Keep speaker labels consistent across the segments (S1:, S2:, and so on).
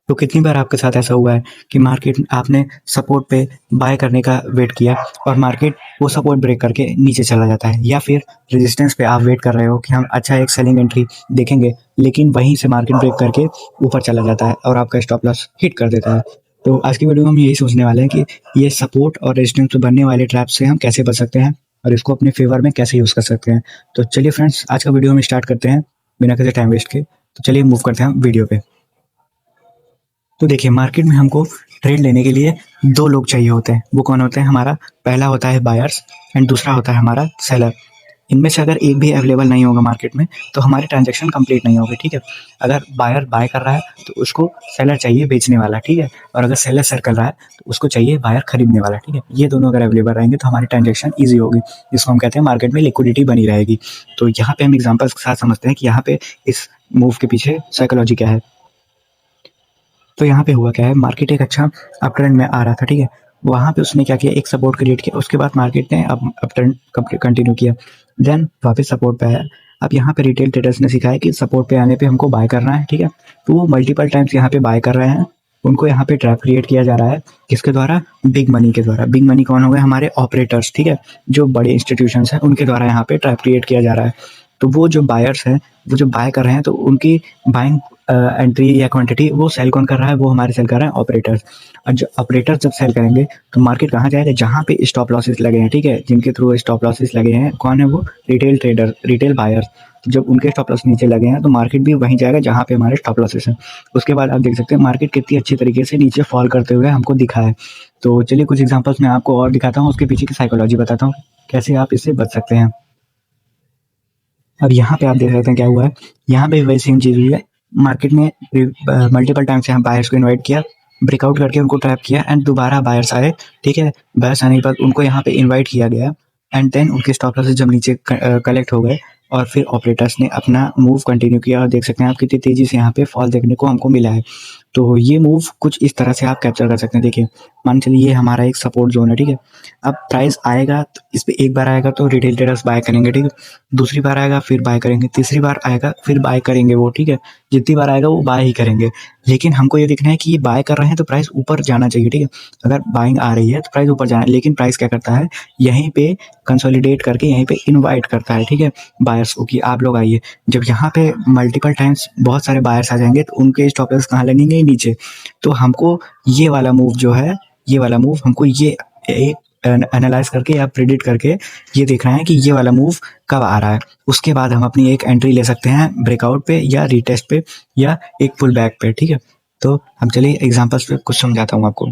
S1: तो कितनी बार आपके साथ ऐसा हुआ है कि मार्केट आपने सपोर्ट पे बाय करने का वेट किया और मार्केट वो सपोर्ट ब्रेक करके नीचे चला जाता है, या फिर रेजिस्टेंस पे आप वेट कर रहे हो कि हम अच्छा एक सेलिंग एंट्री देखेंगे, लेकिन वहीं से मार्केट ब्रेक करके ऊपर चला जाता है और आपका स्टॉप लॉस हिट कर देता है। तो आज की वीडियो में हम यही सोचने वाले हैं कि ये सपोर्ट और रेजिस्टेंस पे बनने वाले ट्रैप से हम कैसे बच सकते हैं और इसको अपने फेवर में कैसे यूज़ कर सकते हैं। तो चलिए फ्रेंड्स, आज का वीडियो हम स्टार्ट करते हैं बिना किसी टाइम वेस्ट के। तो चलिए मूव करते हैं वीडियो पे। तो देखिए, मार्केट में हमको ट्रेड लेने के लिए दो लोग चाहिए होते हैं। वो कौन होते हैं? हमारा पहला होता है बायर्स एंड दूसरा होता है हमारा सेलर। इनमें से अगर एक भी अवेलेबल नहीं होगा मार्केट में तो हमारी ट्रांजेक्शन कंप्लीट नहीं होगी, ठीक है। अगर बायर बाय कर रहा है तो उसको सेलर चाहिए बेचने वाला, ठीक है। और अगर सेलर सेल कर रहा है तो उसको चाहिए बायर खरीदने वाला, ठीक है। ये दोनों अगर अवेलेबल रहेंगे तो हमारी ट्रांजेक्शन ईजी होगी, जिसको हम कहते हैं मार्केट में लिक्विडिटी बनी रहेगी। तो यहाँ पे हम एग्जाम्पल्स के साथ समझते हैं कि यहाँ पे इस मूव के पीछे साइकोलॉजी क्या है। तो यहाँ पे हुआ क्या है, मार्केट एक अच्छा अप ट्रेंड में आ रहा था, ठीक है। वहाँ पे उसने क्या किया, एक सपोर्ट क्रिएट किया, उसके बाद मार्केट ने अप ट्रेंड कंटिन्यू किया, देन वापस सपोर्ट पे आया। अब यहाँ पे रिटेल ट्रेडर्स ने सिखाया कि सपोर्ट पे आने पे हमको बाय करना है, ठीक है। तो वो मल्टीपल टाइम्स यहाँ पे बाय कर रहे हैं। उनको यहाँ पे ट्रैप क्रिएट किया जा रहा है, किसके द्वारा? बिग मनी के द्वारा। बिग मनी कौन हो गए? हमारे ऑपरेटर्स, ठीक है। जो बड़े इंस्टीट्यूशंस हैं उनके द्वारा यहाँ पे ट्रैप क्रिएट किया जा रहा है। तो वो जो बायर्स हैं, वो जो बाय कर रहे हैं, तो उनकी बाइंग एंट्री या क्वांटिटी वो सेल कौन कर रहा है? वो हमारे सेल कर रहे हैं ऑपरेटर्स। और जो ऑपरेटर्स जब सेल करेंगे तो मार्केट कहाँ जाएगा? जहाँ पे स्टॉप लॉसेस लगे हैं, ठीक है। जिनके थ्रू स्टॉप लॉसेस लगे हैं, कौन है वो? Retail trader, retail buyers. जब उनके स्टॉप लॉस नीचे लगे हैं तो मार्केट भी वहीं जाएगा जहाँ पे हमारे स्टॉप लॉसेस हैं। उसके बाद आप देख सकते हैं मार्केट कितनी अच्छी तरीके से नीचे फॉल करते हुए हमको दिखा है। तो चलिए कुछ एग्जांपल्स मैं आपको और दिखाता हूँ, उसके पीछे की साइकोलॉजी बताता हूँ, कैसे आप इससे बच सकते हैं। अब यहाँ पे आप देख सकते हैं क्या हुआ है। यहाँ पे वही सेम चीज़ हुई है। मार्केट में मल्टीपल टाइम से हम बायर्स को इनवाइट किया, ब्रेकआउट करके उनको ट्रैप किया एंड दोबारा बायर्स आए, ठीक है। बायर्स आने के बाद उनको यहाँ पे इनवाइट किया गया एंड देन उनके स्टॉप लॉसेस जब नीचे कलेक्ट हो गए और फिर ऑपरेटर्स ने अपना मूव कंटिन्यू किया, और देख सकते हैं आप कितनी तेज़ी से यहाँ पे फॉल देखने को हमको मिला है। तो ये मूव कुछ इस तरह से आप कैप्चर कर सकते हैं। देखिए, मान चलिए ये हमारा एक सपोर्ट जोन है, ठीक है। अब प्राइस आएगा तो इस पे एक बार आएगा तो रिटेल ट्रेडर्स बाय करेंगे, ठीक है। दूसरी बार आएगा फिर बाय करेंगे, तीसरी बार आएगा फिर बाय करेंगे वो, ठीक है। जितनी बार आएगा वो बाय ही करेंगे। लेकिन हमको ये देखना है कि ये बाय कर रहे हैं तो प्राइस ऊपर जाना चाहिए, ठीक है। अगर बाइंग आ रही है तो प्राइस ऊपर जाना है, लेकिन प्राइस क्या करता है, यहीं पे कंसोलिडेट करके यहीं पे इनवाइट करता है, ठीक है, बायर्स को कि आप लोग आइए। जब यहाँ पे मल्टीपल टाइम्स बहुत सारे बायर्स आ जाएंगे तो उनके स्टॉप लॉस कहाँ लगेंगे? नीचे। तो हमको ये वाला मूव जो है, ये वाला मूव हमको ये एक एनालाइज करके या प्रिडिक्ट करके ये देखना है कि ये वाला मूव कब आ रहा है। उसके बाद हम अपनी एक एंट्री ले सकते हैं ब्रेकआउट पे या रीटेस्ट पे या एक पुल बैक पे, ठीक है। तो हम चलिए एग्जांपल्स पे कुछ समझाता हूँ आपको।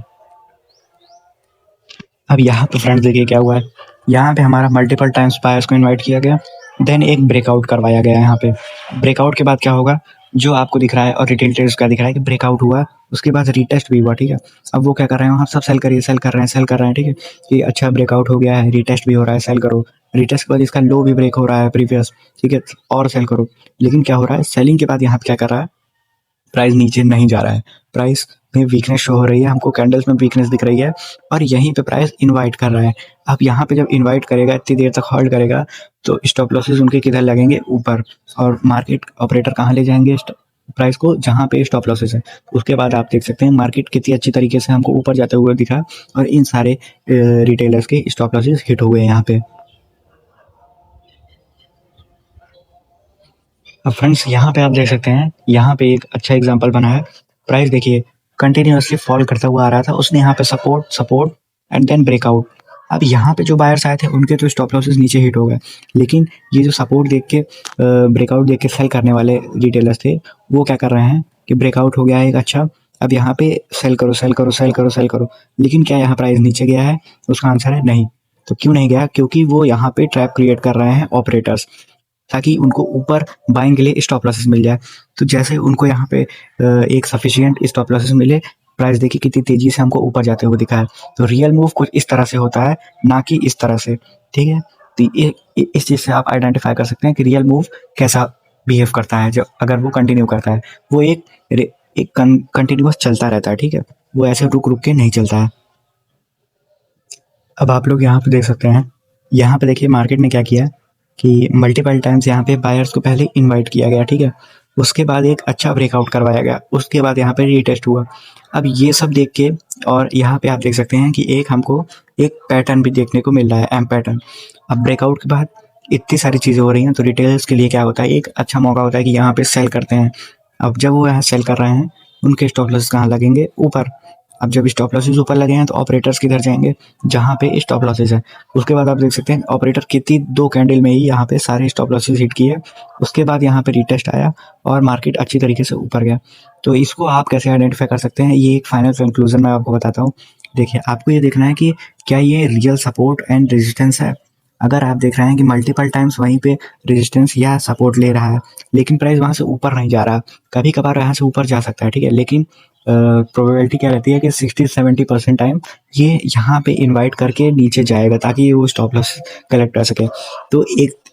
S1: अब यहाँ पे फ्रेंड्स देखिए क्या हुआ है। यहाँ पे हमारा मल्टीपल टाइम्स बायर्स को इनवाइट किया गया, देन एक ब्रेकआउट करवाया गया। यहाँ पे ब्रेकआउट के बाद क्या होगा, जो आपको दिख रहा है और रिटेल ट्रेडर्स का दिख रहा है कि ब्रेकआउट हुआ, उसके बाद रीटेस्ट भी हुआ, ठीक है। अब वो क्या कर रहे हैं, वहाँ सब सेल करिए, सेल कर रहे हैं, सेल कर रहे हैं, ठीक है। कि अच्छा ब्रेकआउट हो गया है, रीटेस्ट भी हो रहा है, सेल करो। रीटेस्ट के बाद इसका लो भी ब्रेक हो रहा है प्रीवियस, ठीक है, और सेल करो। लेकिन क्या हो रहा है, सेलिंग के बाद यहाँ पे क्या कर रहा है, प्राइस नीचे नहीं जा रहा है, प्राइस में वीकनेस शो हो रही है, हमको कैंडल्स में वीकनेस दिख रही है और यहीं पे प्राइस इनवाइट कर रहा है। अब यहाँ पे जब इनवाइट करेगा, इतनी देर तक होल्ड करेगा, तो स्टॉप लॉसेस उनके किधर लगेंगे? ऊपर। और मार्केट ऑपरेटर कहाँ ले जाएंगे प्राइस को? जहाँ पे स्टॉप लॉसेस है। उसके बाद आप देख सकते हैं मार्केट कितनी अच्छी तरीके से हमको ऊपर जाते हुए दिखा और इन सारे रिटेलर्स के स्टॉप लॉसेस हिट हुए यहाँ पे। अब फ्रेंड्स यहाँ पे आप देख सकते हैं, यहाँ पे एक अच्छा एग्जांपल बना है। प्राइस देखिए कंटिन्यूअसली फॉल करता हुआ आ रहा था, उसने यहाँ पे support support and then breakout. अब यहाँ पे जो बायर्स आए थे उनके तो स्टॉप लॉसेस नीचे हिट हो गए, लेकिन ये जो सपोर्ट देख के ब्रेकआउट देख के सेल करने वाले रिटेलर्स थे, वो क्या कर रहे हैं कि ब्रेकआउट हो गया है एक अच्छा, अब यहाँ पे सेल करो सेल करो सेल करो सेल करो। लेकिन क्या यहाँ प्राइस नीचे गया है? उसका आंसर है नहीं। तो क्यों नहीं गया? क्योंकि वो यहाँ पे ट्रैप क्रिएट कर रहे हैं ऑपरेटर्स, ताकि उनको ऊपर बाइंग के लिए स्टॉप लॉसेस मिल जाए। तो जैसे उनको यहाँ पे एक सफिशिएंट स्टॉप लॉसेस मिले, प्राइस देखिए कितनी तेजी से हमको ऊपर जाते हुए दिखा है। तो रियल मूव कुछ इस तरह से होता है, ना कि इस तरह से, ठीक है। तो इस चीज़ से आप आइडेंटिफाई कर सकते हैं कि रियल मूव कैसा बिहेव करता है। जो अगर वो कंटिन्यू करता है, वो एक कंटिन्यूअस चलता रहता है, ठीक है। वो ऐसे रुक रुक के नहीं चलता है। अब आप लोग यहाँ पे देख सकते हैं, यहाँ पे देखिए मार्केट ने क्या किया कि मल्टीपल टाइम्स यहाँ पे बायर्स को पहले इनवाइट किया गया, ठीक है। उसके बाद एक अच्छा ब्रेकआउट करवाया गया, उसके बाद यहाँ पे रीटेस्ट हुआ। अब ये सब देख के और यहाँ पे आप देख सकते हैं कि एक हमको एक पैटर्न भी देखने को मिल रहा है, एम पैटर्न। अब ब्रेकआउट के बाद इतनी सारी चीज़ें हो रही हैं, तो रिटेलर्स के लिए क्या होता है, एक अच्छा मौका होता है कि यहाँ पे सेल करते हैं। अब जब वो यहाँ सेल कर रहे हैं, उनके स्टॉप लॉसेस कहाँ लगेंगे, ऊपर। अब जब स्टॉप लॉसेस ऊपर लगे हैं तो ऑपरेटर्स किधर जाएंगे, जहाँ पे स्टॉप लॉसेस है। उसके बाद आप देख सकते हैं ऑपरेटर कितनी 2 कैंडल में ही यहाँ पे सारे स्टॉप लॉसेस हिट किए। उसके बाद यहाँ पे रीटेस्ट आया और मार्केट अच्छी तरीके से ऊपर गया। तो इसको आप कैसे आइडेंटिफाई कर सकते हैं, ये एक फाइनल कंक्लूजन मैं आपको बताता हूँ। देखिए, आपको ये देखना है कि क्या ये रियल सपोर्ट एंड रेजिस्टेंस है। अगर आप देख रहे हैं कि मल्टीपल टाइम्स वहीं पे रेजिस्टेंस या सपोर्ट ले रहा है, लेकिन प्राइस वहाँ से ऊपर नहीं जा रहा, कभी कभार यहाँ से ऊपर जा सकता है, ठीक है, लेकिन प्रोबेबिलिटी क्या रहती है कि 60-70% टाइम ये यहाँ पे इनवाइट करके नीचे जाएगा ताकि वो स्टॉप लॉस कलेक्ट कर सके। तो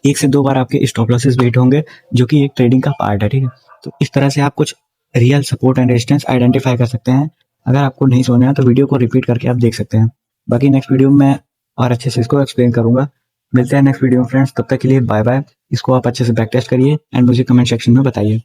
S1: एक से 2 बार आपके स्टॉप लॉसेस वेट होंगे, जो कि एक ट्रेडिंग का पार्ट है, ठीक है। तो इस तरह से आप कुछ real support and resistance identify कर सकते हैं। अगर आपको नहीं समझ में आया तो वीडियो को रिपीट करके आप देख सकते हैं। बाकी नेक्स्ट वीडियो में मैं और अच्छे से इसको एक्सप्लेन करूंगा। मिलते हैं नेक्स्ट वीडियो में फ्रेंड्स, तब तक के लिए बाय बाय। इसको आप अच्छे से बैक टेस्ट करिए एंड मुझे कमेंट सेक्शन में बताइए।